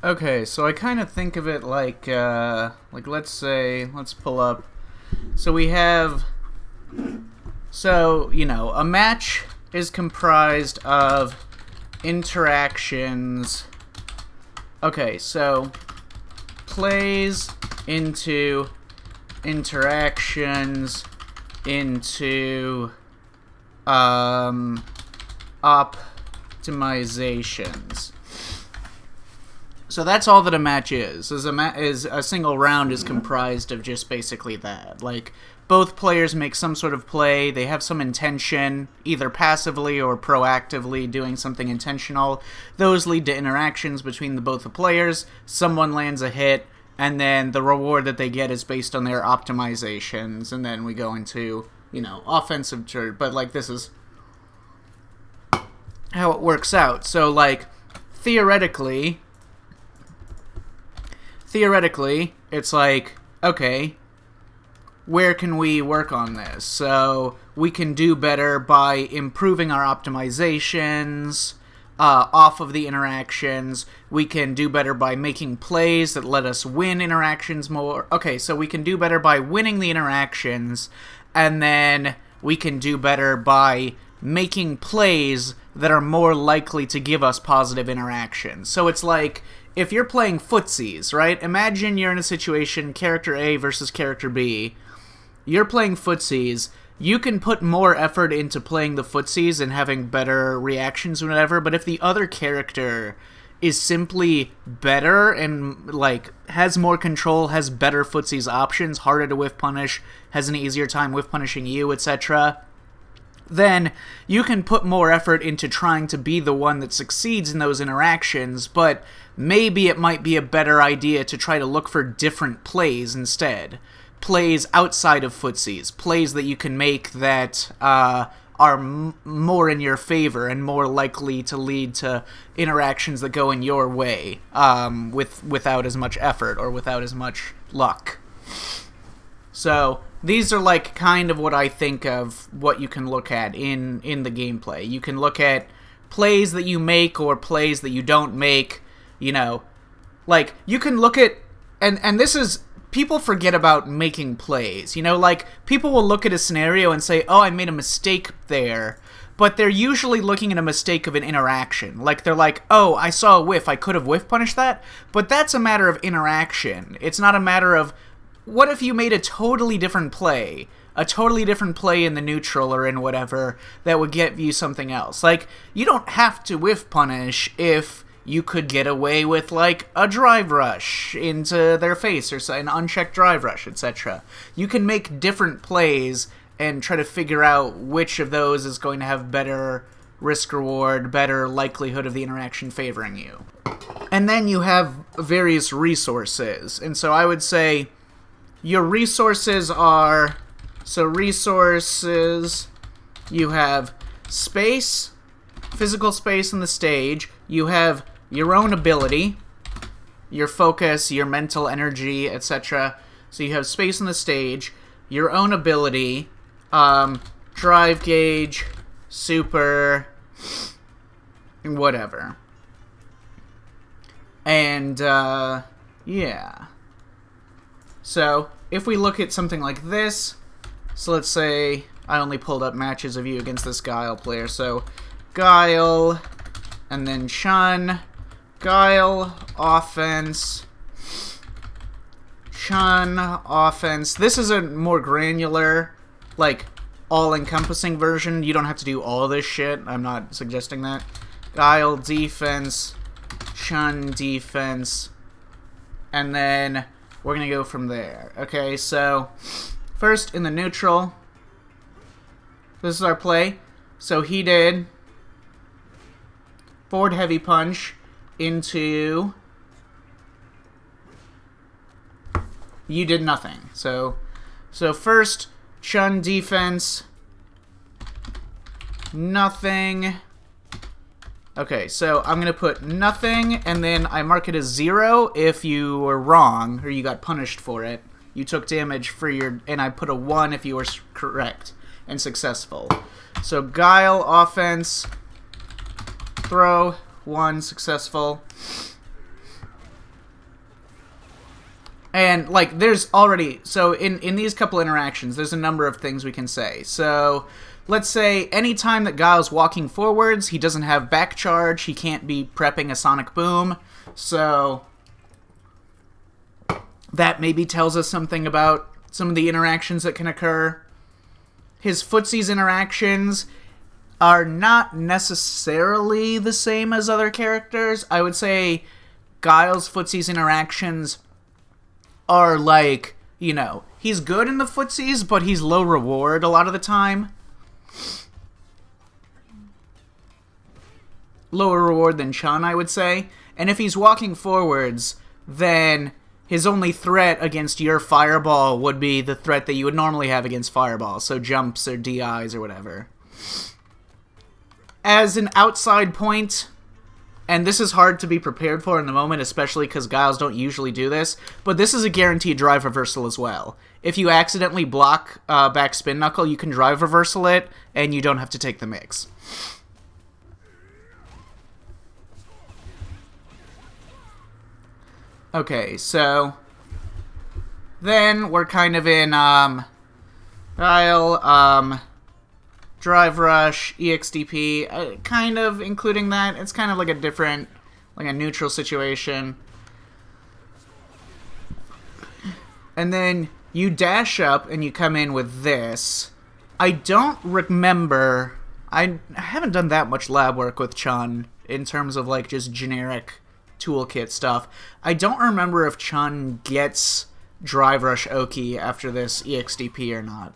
Okay, so I kind of think of it like let's say, let's pull up. So we have, a match is comprised of interactions. Okay, so plays into interactions into optimizations. So that's all that a match is. Is a single round is comprised of just basically that. Like, both players make some sort of play, they have some intention, either passively or proactively doing something intentional. Those lead to interactions between both the players. Someone lands a hit, and then the reward that they get is based on their optimizations. And then we go into, offensive turn. But, this is how it works out. So, theoretically, it's like, okay, where can we work on this? So we can do better by improving our optimizations off of the interactions. We can do better by making plays that let us win interactions more. Okay, so we can do better by winning the interactions, and then we can do better by making plays that are more likely to give us positive interactions. So it's like, if you're playing footsies, right? Imagine you're in a situation, character A versus character B. You're playing footsies. You can put more effort into playing the footsies and having better reactions or whatever, but if the other character is simply better and, has more control, has better footsies options, harder to whiff punish, has an easier time whiff punishing you, etc., then you can put more effort into trying to be the one that succeeds in those interactions, but maybe it might be a better idea to try to look for different plays instead. Plays outside of footsies. Plays that you can make that are more in your favor and more likely to lead to interactions that go in your way without as much effort or without as much luck. So these are kind of what I think of what you can look at in the gameplay. You can look at plays that you make or plays that you don't make. You can look at, and this is, people forget about making plays. People will look at a scenario and say, oh, I made a mistake there. But they're usually looking at a mistake of an interaction. They're like, oh, I saw a whiff, I could have whiff punished that. But that's a matter of interaction. It's not a matter of, what if you made a totally different play? A totally different play in the neutral or in whatever that would get you something else. You don't have to whiff punish if you could get away with, a drive rush into their face or an unchecked drive rush, etc. You can make different plays and try to figure out which of those is going to have better risk-reward, better likelihood of the interaction favoring you. And then you have various resources. And so I would say your resources are... So resources, you have space, physical space on the stage. You have your own ability, your focus, your mental energy, etc. So you have space on the stage, your own ability, drive gauge, super, whatever. And, yeah. So, if we look at something like this, so let's say I only pulled up matches of you against this Guile player, so Guile, and then Chun, Guile, offense, Chun, offense. This is a more granular, all-encompassing version. You don't have to do all this shit. I'm not suggesting that. Guile, defense, Chun, defense, and then we're going to go from there. Okay, so first in the neutral, this is our play. So he did forward heavy punch into... You did nothing. So first, Chun defense, nothing. Okay, so I'm going to put nothing, and then I mark it as 0 if you were wrong, or you got punished for it. You took damage for your... And I put a 1 if you were correct and successful. So Guile, offense, throw, 1, successful. And, like, there's already... So, in these couple interactions, there's a number of things we can say. So, let's say anytime that Guile's walking forwards, he doesn't have back charge, he can't be prepping a Sonic Boom. So, that maybe tells us something about some of the interactions that can occur. His footsies interactions are not necessarily the same as other characters. I would say Guile's footsies interactions are like, you know, he's good in the footsies, but he's low reward a lot of the time. Lower reward than Chun, I would say. And if he's walking forwards, then his only threat against your Fireball would be the threat that you would normally have against Fireball, so jumps or DIs or whatever. As an outside point, and this is hard to be prepared for in the moment, especially because Guiles don't usually do this, but this is a guaranteed drive reversal as well. If you accidentally block back spin knuckle, you can drive reversal it, and you don't have to take the mix. Okay, so then we're kind of in Guile, Drive Rush, EXDP, kind of including that. It's kind of like a different, like a neutral situation. And then you dash up and you come in with this. I don't remember... I haven't done that much lab work with Chun in terms of like just generic toolkit stuff. I don't remember if Chun gets Drive Rush Oki after this EXDP or not.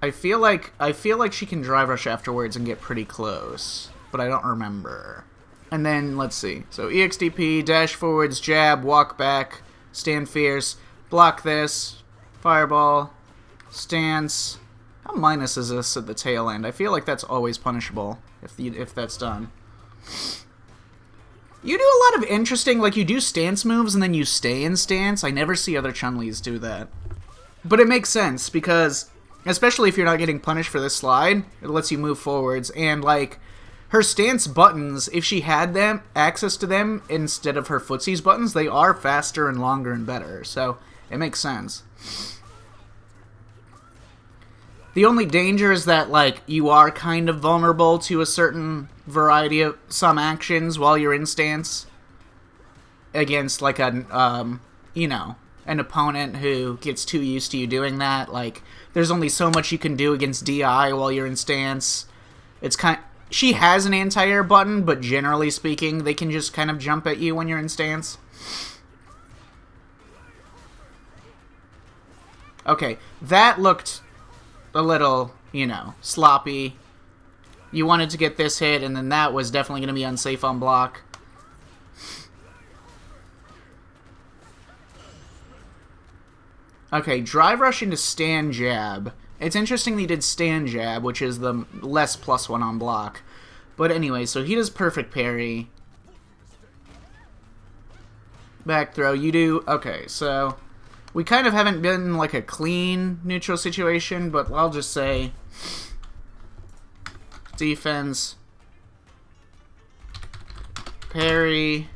I feel like she can Drive Rush afterwards and get pretty close, but I don't remember. And then, let's see. So, EXDP, dash forwards, jab, walk back, stand fierce, block this, fireball, stance. How minus is this at the tail end? I feel like that's always punishable if that's done. You do a lot of interesting, like, you do stance moves and then you stay in stance. I never see other Chun-Lis do that. But it makes sense, because... especially if you're not getting punished for this slide, it lets you move forwards. And, like, her stance buttons, if she had them, access to them instead of her footsies buttons, they are faster and longer and better. So, it makes sense. The only danger is that, like, you are kind of vulnerable to a certain variety of some actions while you're in stance. Against, like, a, you know... an opponent who gets too used to you doing that. Like, there's only so much you can do against DI while you're in stance. It's she has an anti-air button, but generally speaking, they can just kind of jump at you when you're in stance. Okay, that looked a little, you know, sloppy. You wanted to get this hit, and then that was definitely going to be unsafe on block. Okay, drive rush into stand jab. It's interesting that he did stand jab, which is the less +1 on block. But anyway, so he does perfect parry. Back throw, you do... okay, so... we kind of haven't been like a clean neutral situation, but I'll just say... defense... parry...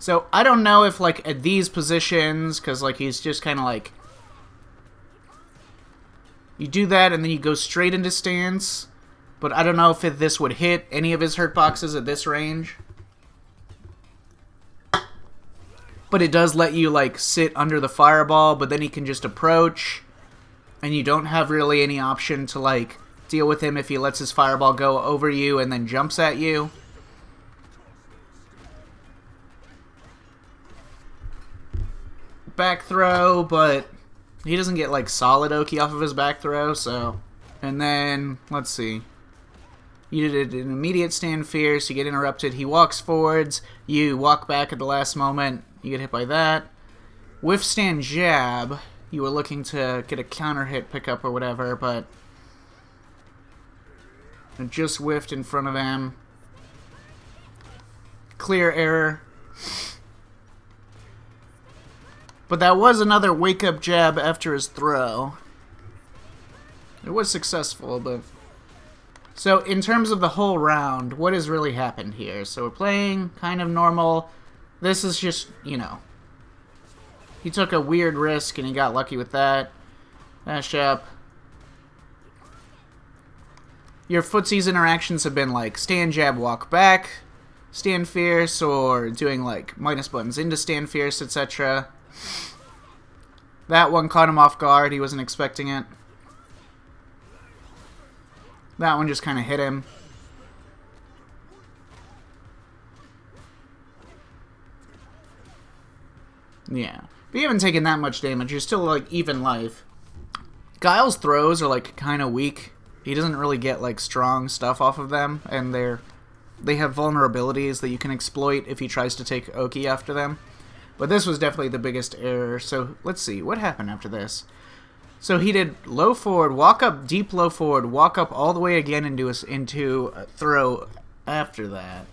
So, I don't know if, like, at these positions, because, like, he's just kind of, like... you do that, and then you go straight into stance. But I don't know if this would hit any of his hurt boxes at this range. But it does let you, like, sit under the fireball, but then he can just approach. And you don't have really any option to, like, deal with him if he lets his fireball go over you and then jumps at you. Back throw, but he doesn't get like solid Oki off of his back throw, so... and then, let's see. You did an immediate stand fierce, you get interrupted, he walks forwards, you walk back at the last moment, you get hit by that. Whiff stand jab, you were looking to get a counter hit pickup or whatever, but... it just whiffed in front of him. Clear error. But that was another wake-up jab after his throw. It was successful, but... so, in terms of the whole round, what has really happened here? So we're playing kind of normal. This is just, you know... He took a weird risk and he got lucky with that. Dash up. Your footsies interactions have been like stand, jab, walk back, stand fierce, or doing like minus buttons into stand fierce, etc. That one caught him off guard. He wasn't expecting it. That one just kind of hit him. Yeah. But you haven't taken that much damage. You're still, like, even life. Guile's throws are, like, kind of weak. He doesn't really get, like, strong stuff off of them. And they have vulnerabilities that you can exploit if he tries to take Oki after them. But this was definitely the biggest error. So, let's see. What happened after this? So he did low forward, walk up, deep low forward, walk up all the way again into a throw after that.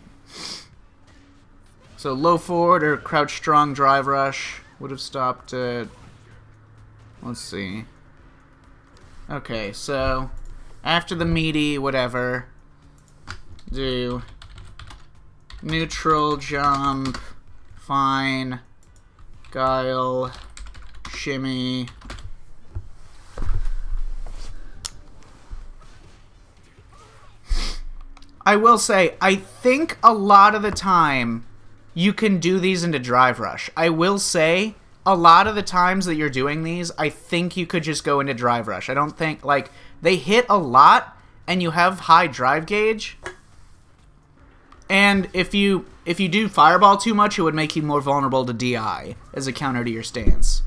So low forward or crouch strong drive rush would have stopped at... Let's see. Okay, so after the meaty whatever, do neutral jump, fine, guile, shimmy... I will say, I think a lot of the time you can do these into drive rush. I will say, a lot of the times that you're doing these, I think you could just go into drive rush. I don't think, like, they hit a lot and you have high drive gauge. And if you do fireball too much, it would make you more vulnerable to DI as a counter to your stance.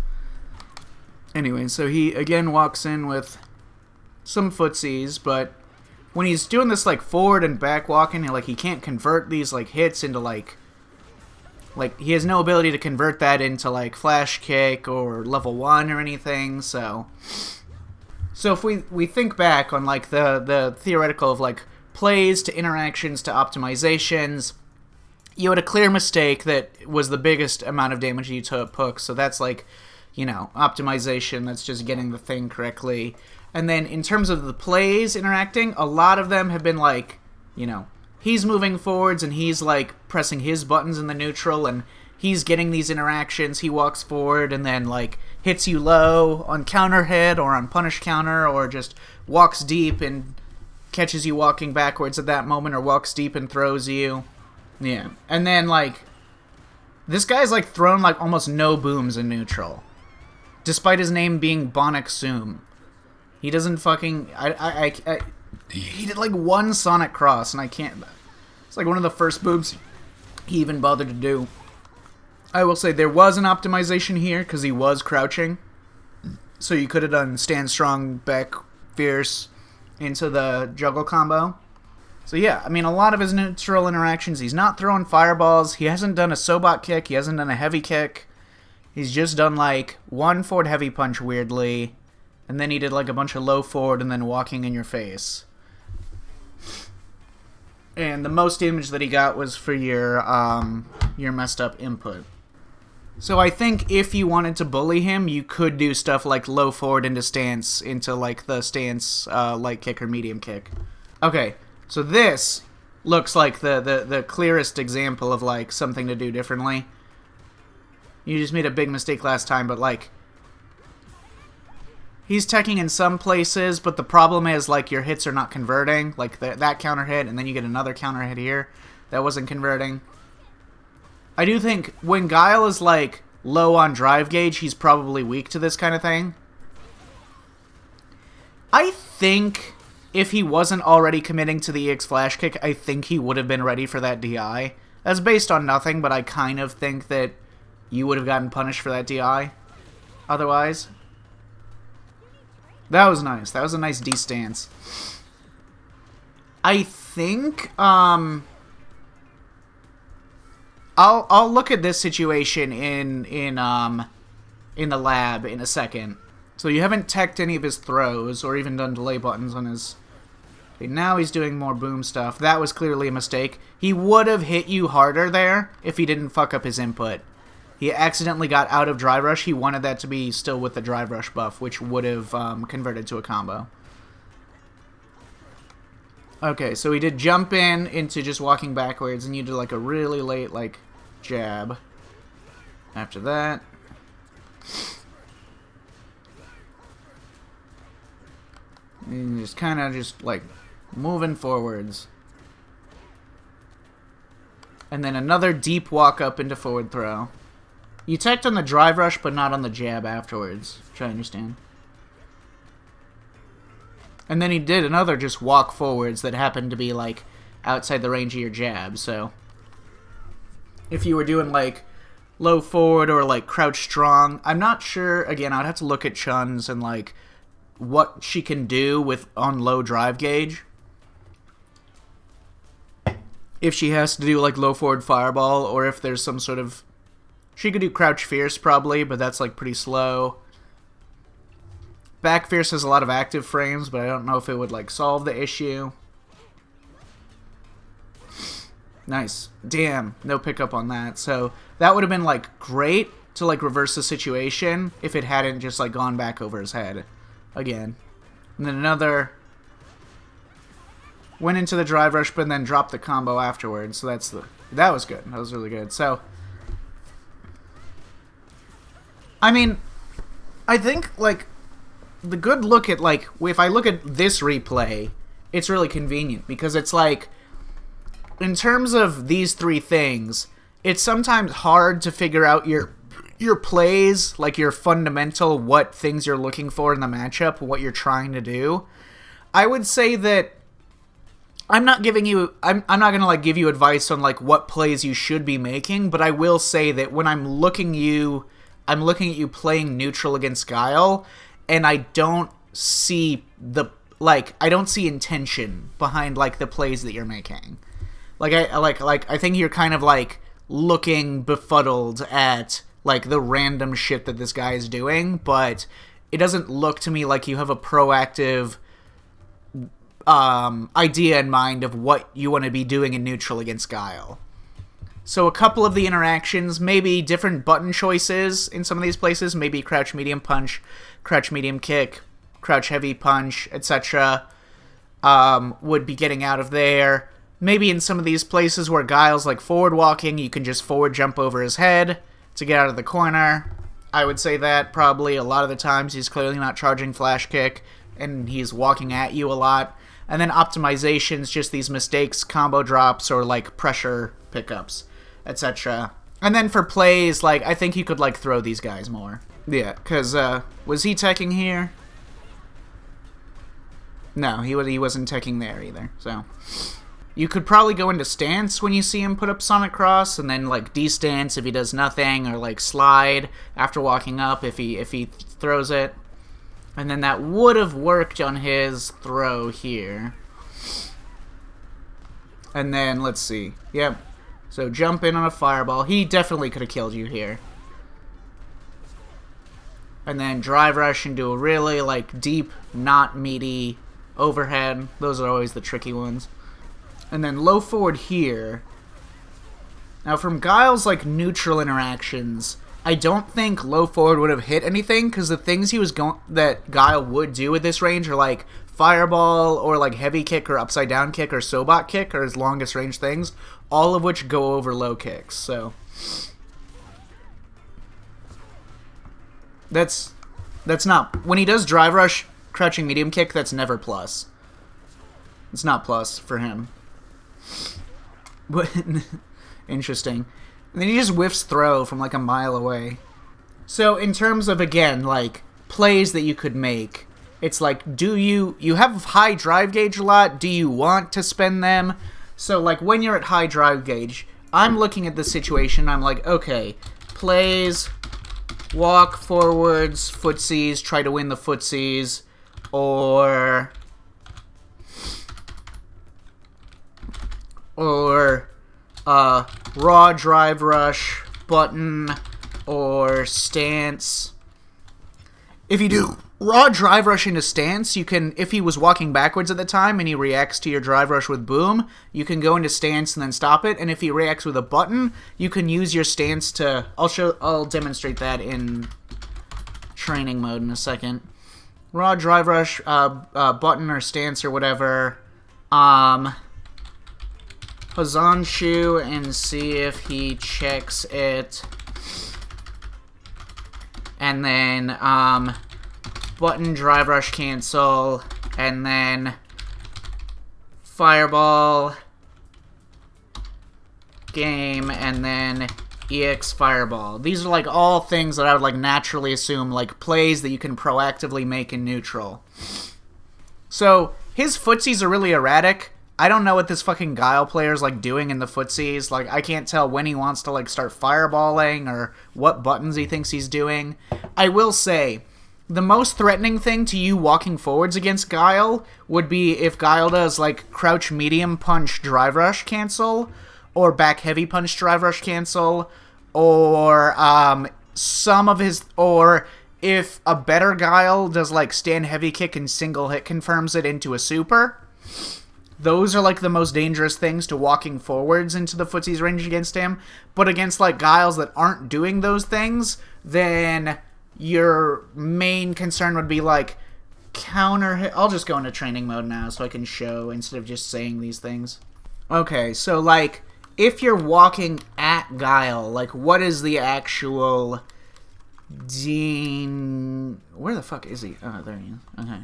Anyway, so he again walks in with some footsies, but when he's doing this, like, forward and back walking, he can't convert these, like, hits into, like, he has no ability to convert that into, like, flash kick or level 1 or anything, so if we think back on, like, the theoretical of, like, plays to interactions to optimizations, you had a clear mistake that was the biggest amount of damage you took, so that's, like, you know, optimization, that's just getting the thing correctly. And then in terms of the plays interacting, a lot of them have been like, you know, he's moving forwards and he's like pressing his buttons in the neutral and he's getting these interactions. He walks forward and then like hits you low on counter hit or on punish counter or just walks deep and catches you walking backwards at that moment or walks deep and throws you. Yeah. And then like this guy's like thrown like almost no booms in neutral. Despite his name being Bonic Zoom. He doesn't fucking... he did like one Sonic Cross, and I can't... It's like one of the first booms he even bothered to do. I will say there was an optimization here, because he was crouching. So you could have done stand strong, back fierce into the juggle combo. So yeah, I mean, a lot of his neutral interactions, he's not throwing fireballs, he hasn't done a Sobot kick, he hasn't done a heavy kick. He's just done like one forward heavy punch weirdly. And then he did like a bunch of low forward and then walking in your face. And the most damage that he got was for your messed up input. So I think if you wanted to bully him, you could do stuff like low forward into stance, into like the stance light kick or medium kick. Okay, so this looks like the clearest example of like something to do differently. You just made a big mistake last time, but like... He's teching in some places, but the problem is, like, your hits are not converting. Like, that counter hit, and then you get another counter hit here. That wasn't converting. I do think when Guile is, like, low on drive gauge, he's probably weak to this kind of thing. I think if he wasn't already committing to the EX Flash Kick, I think he would have been ready for that DI. That's based on nothing, but I kind of think that you would have gotten punished for that DI otherwise. That was nice. That was a nice D-stance. I think, I'll look at this situation in the lab in a second. So you haven't teched any of his throws or even done delay buttons on his... Okay, now he's doing more boom stuff. That was clearly a mistake. He would have hit you harder there if he didn't fuck up his input. He accidentally got out of Drive Rush. He wanted that to be still with the Drive Rush buff, which would have converted to a combo. Okay, so he did jump in into just walking backwards, and you did like a really late like jab. After that, And just kind of just, like, moving forwards. And then another deep walk up into forward throw. You teched on the drive rush, but not on the jab afterwards, which I understand. And then he did another just walk forwards that happened to be, like, outside the range of your jab, so... If you were doing, like, low forward or, like, crouch strong, I'm not sure, again, I'd have to look at Chun's and, like, what she can do with on low drive gauge. If she has to do, like, low forward fireball, or if there's some sort of... She could do crouch fierce, probably, but that's, like, pretty slow. Back fierce has a lot of active frames, but I don't know if it would, like, solve the issue. Nice. Damn, no pickup on that. So, that would have been, like, great to, like, reverse the situation if it hadn't just, like, gone back over his head. Again. And then another... Went into the drive rush, but then dropped the combo afterwards. So that's the... That was good. That was really good. So... I mean... I think, like... The good look at, like... If I look at this replay, it's really convenient. Because it's like... In terms of these three things, it's sometimes hard to figure out your plays, like your fundamental, what things you're looking for in the matchup, what you're trying to do. I would say that I'm not giving you, I'm not going to like give you advice on like what plays you should be making, but I will say that when I'm looking at you playing neutral against Guile, and I don't see I don't see intention behind like the plays that you're making. I think you're kind of like looking befuddled at like the random shit that this guy is doing, but it doesn't look to me like you have a proactive idea in mind of what you want to be doing in neutral against Guile. So a couple of the interactions, maybe different button choices in some of these places, maybe crouch medium punch, crouch medium kick, crouch heavy punch, etc. Would be getting out of there. Maybe in some of these places where Guile's like forward walking, you can just forward jump over his head to get out of the corner. I would say that probably a lot of the times he's clearly not charging flash kick and he's walking at you a lot. And then optimizations, just these mistakes, combo drops, or like pressure pickups, etc. And then for plays, like I think you could like throw these guys more. Yeah, because was he teching here? No, he wasn't teching there either, so... You could probably go into stance when you see him put up Sonic Cross, and then like de-stance if he does nothing, or like slide after walking up if he throws it. And then that would have worked on his throw here. And then, let's see. Yep. So jump in on a fireball. He definitely could have killed you here. And then drive rush into a really like deep, not meaty overhead. Those are always the tricky ones. And then low forward here. Now from Guile's like neutral interactions, I don't think low forward would have hit anything, because the things that Guile would do with this range are like fireball or like heavy kick or upside down kick or sobot kick are his longest range things, all of which go over low kicks. So that's not, when he does drive rush crouching medium kick, that's never plus. It's not plus for him. But interesting. And then he just whiffs throw from like a mile away. So in terms of, again, like plays that you could make, it's like, do you have high drive gauge a lot? Do you want to spend them? So like when you're at high drive gauge, I'm looking at the situation, I'm like, okay, plays, walk forwards, footsies, try to win the footsies, or raw drive rush, button, or stance. If you do raw drive rush into stance, you can, if he was walking backwards at the time and he reacts to your drive rush with boom, you can go into stance and then stop it. And if he reacts with a button, you can use your stance to, I'll demonstrate that in training mode in a second. Raw drive rush, button or stance or whatever, Hozanshu and see if he checks it. And then, button, drive rush, cancel, and then Fireball, game, and then EX Fireball. These are like all things that I would like naturally assume like plays that you can proactively make in neutral. So his footsies are really erratic. I don't know what this fucking Guile player's like doing in the footsies. Like I can't tell when he wants to like start fireballing or what buttons he thinks he's doing. I will say the most threatening thing to you walking forwards against Guile would be if Guile does like crouch medium punch drive rush cancel, or back heavy punch drive rush cancel, or some of his, or if a better Guile does like stand heavy kick and single hit confirms it into a super. Those are like the most dangerous things to walking forwards into the footsie's range against him. But against like Guiles that aren't doing those things, then your main concern would be like counter hit. I'll just go into training mode now so I can show instead of just saying these things. Okay, so like if you're walking at Guile, like what is the actual where the fuck is he? Oh, there he is. Okay.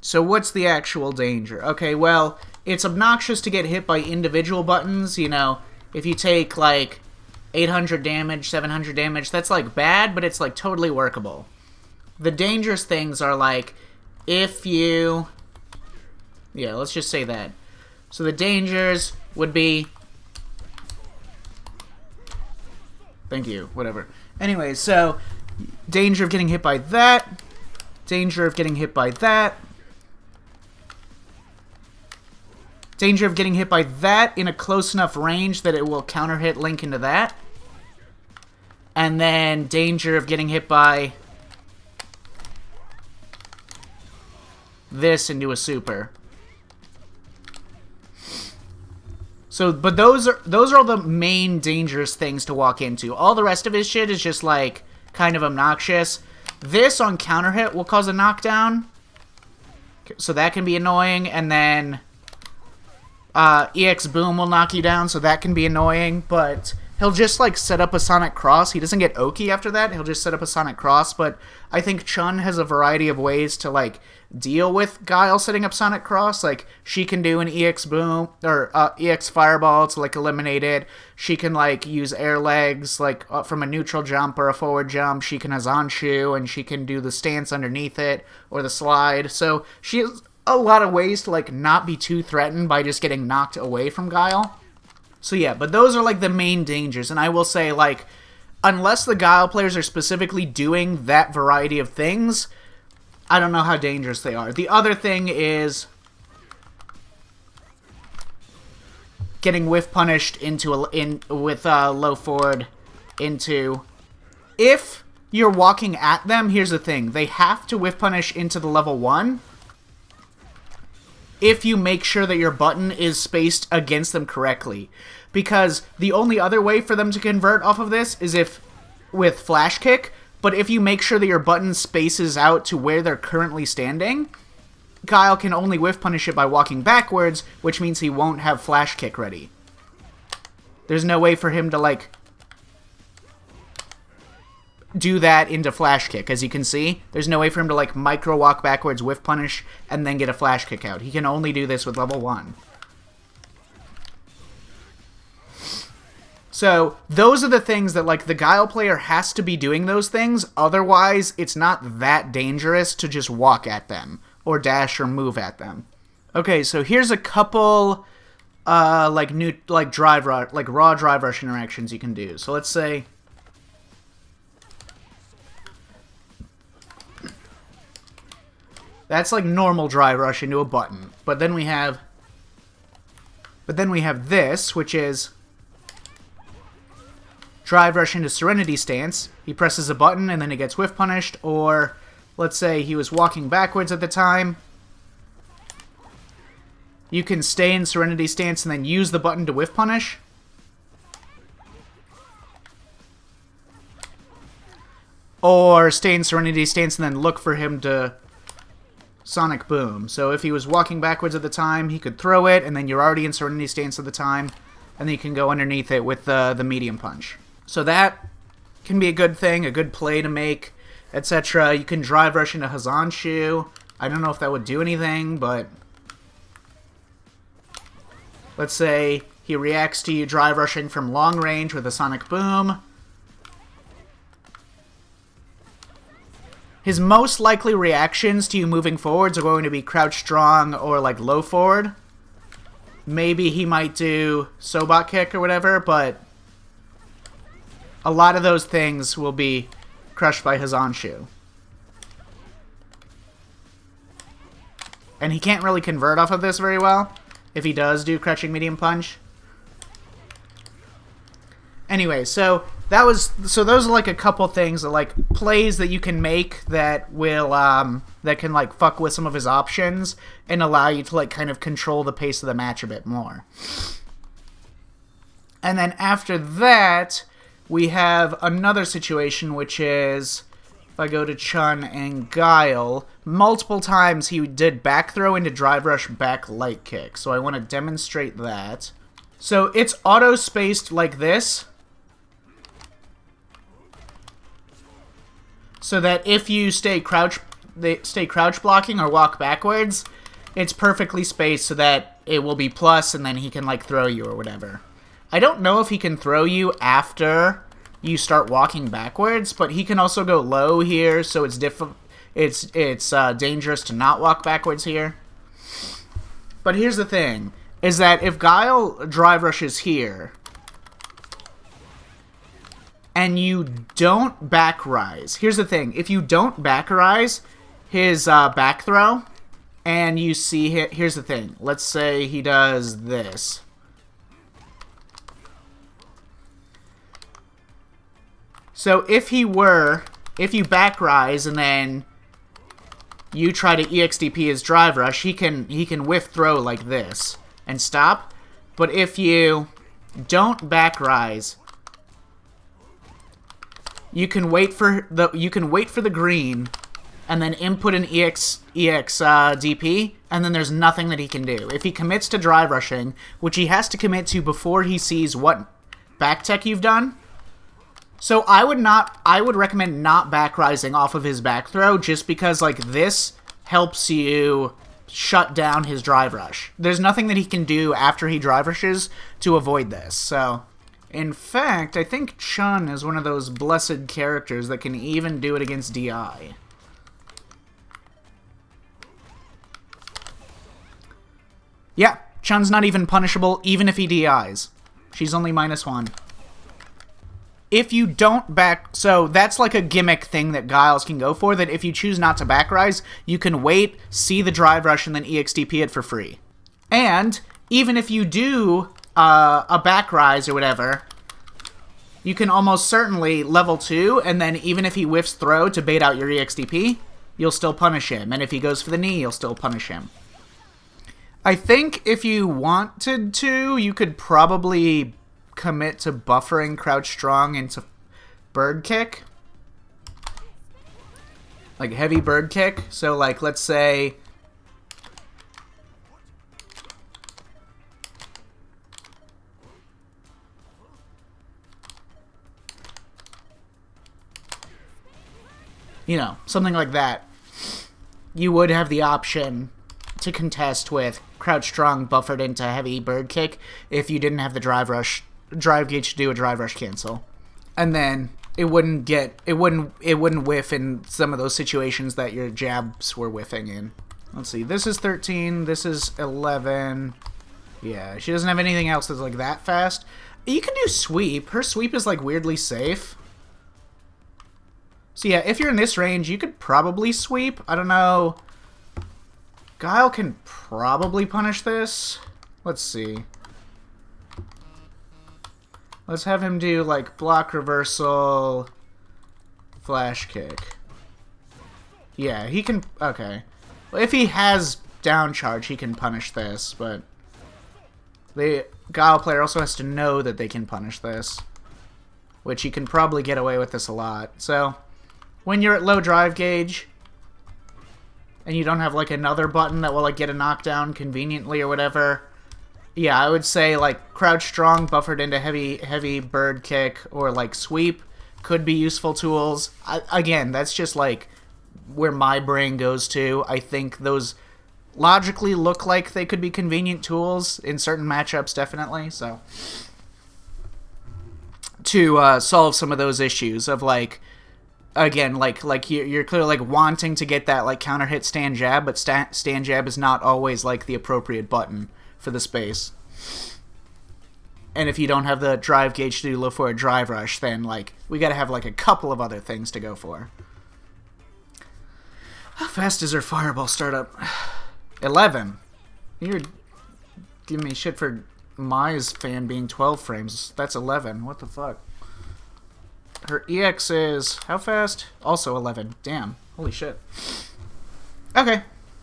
So what's the actual danger? Okay, well, it's obnoxious to get hit by individual buttons, you know. If you take like 800 damage, 700 damage, that's like bad, but it's like totally workable. The dangerous things are like if you... Yeah, let's just say that. So the dangers would be... Thank you, whatever. Anyway, so danger of getting hit by that, danger of getting hit by that, danger of getting hit by that in a close enough range that it will counter hit Link into that, and then danger of getting hit by this into a super. So, but those are all the main dangerous things to walk into. All the rest of his shit is just like kind of obnoxious. This on counter hit will cause a knockdown, so that can be annoying. And then EX Boom will knock you down, so that can be annoying. But he'll just like set up a Sonic Cross. He doesn't get Oki after that. He'll just set up a Sonic Cross. But I think Chun has a variety of ways to like deal with Guile setting up Sonic Cross. Like she can do an EX Boom or EX Fireball to like eliminate it. She can like use air legs like from a neutral jump or a forward jump. She can Hazanshu, and she can do the stance underneath it or the slide. So she has a lot of ways to like not be too threatened by just getting knocked away from Guile. So yeah, but those are like the main dangers. And I will say like unless the Guile players are specifically doing that variety of things, I don't know how dangerous they are. The other thing is getting whiff punished into with low forward into. If you're walking at them, here's the thing: they have to whiff punish into the level 1. If you make sure that your button is spaced against them correctly, because the only other way for them to convert off of this is if with flash kick. But if you make sure that your button spaces out to where they're currently standing, Guile can only whiff punish it by walking backwards, which means he won't have flash kick ready. There's no way for him to, like, do that into flash kick. As you can see, there's no way for him to, like, micro walk backwards, whiff punish, and then get a flash kick out. He can only do this with level 1. So, those are the things that, like, the Guile player has to be doing those things, otherwise it's not that dangerous to just walk at them, or dash or move at them. Okay, so here's a couple, like, new, like, raw drive rush interactions you can do. So let's say... That's, like, normal drive rush into a button. But then we have this, which is... Drive rush into Serenity Stance. He presses a button and then he gets whiff punished. Or, let's say he was walking backwards at the time. You can stay in Serenity Stance and then use the button to whiff punish. Or stay in Serenity Stance and then look for him to Sonic Boom. So if he was walking backwards at the time, he could throw it, and then you're already in Serenity Stance at the time, and then you can go underneath it with the medium punch. So that can be a good thing, a good play to make, etc. You can drive rush into Hazanshu I don't know if that would do anything, but... Let's say he reacts to you drive rushing from long range with a sonic boom. His most likely reactions to you moving forwards are going to be crouch strong or like low forward. Maybe he might do Sobot kick or whatever, but a lot of those things will be crushed by his Onshu. And he can't really convert off of this very well if he does do crouching medium punch. Anyway, so those are like a couple things that like plays that you can make that will that can like fuck with some of his options and allow you to like kind of control the pace of the match a bit more. And then after that, we have another situation, which is if I go to Chun and Guile, multiple times he did back throw into drive rush back light kick. So I want to demonstrate that. So it's auto spaced like this. So that if you stay crouch blocking or walk backwards, it's perfectly spaced so that it will be plus and then he can like throw you or whatever. I don't know if he can throw you after you start walking backwards, but he can also go low here, so it's dangerous to not walk backwards here. But here's the thing, is that if Guile drive rushes here, and you don't back rise. Here's the thing. If you don't back rise his back throw, and you see... Here's the thing. Let's say he does this. So if you back rise and then you try to EXDP his drive rush, he can whiff throw like this and stop. But if you don't back rise... You can wait for the green, and then input an DP, and then there's nothing that he can do. If he commits to drive rushing, which he has to commit to before he sees what back tech you've done. So I would recommend not back rising off of his back throw, just because like this helps you shut down his drive rush. There's nothing that he can do after he drive rushes to avoid this. So. In fact, I think Chun is one of those blessed characters that can even do it against DI. Yeah, Chun's not even punishable even if he DIs. She's only -1. If you don't back... So that's like a gimmick thing that Guiles can go for, that if you choose not to back rise, you can wait, see the drive rush, and then EXDP it for free. And even if you do... a back rise or whatever, you can almost certainly level 2, and then even if he whiffs throw to bait out your EXDP, you'll still punish him. And if he goes for the knee, you'll still punish him. I think if you wanted to, you could probably commit to buffering crouch strong into bird kick. Like heavy bird kick. So like, let's say... You know, something like that. You would have the option to contest with crouch strong buffered into heavy bird kick if you didn't have the drive gauge to do a drive rush cancel. And then it wouldn't whiff in some of those situations that your jabs were whiffing in. Let's see, this is 13, this is 11. Yeah, she doesn't have anything else that's like that fast. You can do sweep. Her sweep is like weirdly safe. So yeah, if you're in this range, you could probably sweep. I don't know. Guile can probably punish this. Let's see. Let's have him do, like, block reversal, flash kick. Yeah, he can... Okay. Well, if he has down charge, he can punish this, but... The Guile player also has to know that they can punish this. Which he can probably get away with this a lot. So... When you're at low drive gauge, and you don't have, like, another button that will, like, get a knockdown conveniently or whatever, yeah, I would say, like, crouch strong buffered into heavy bird kick or, like, sweep could be useful tools. Again, that's just, like, where my brain goes to. I think those logically look like they could be convenient tools in certain matchups, definitely. So to solve some of those issues of like, again, like you're clearly like wanting to get that like counter hit stand jab, but stand jab is not always like the appropriate button for the space. And if you don't have the drive gauge to look for a drive rush, then like we got to have like a couple of other things to go for. How fast does our fireball start up? 11. You're giving me shit for Mai's fan being 12 frames. That's 11. What the fuck? Her EX is how fast? Also 11. Damn. Holy shit. Okay.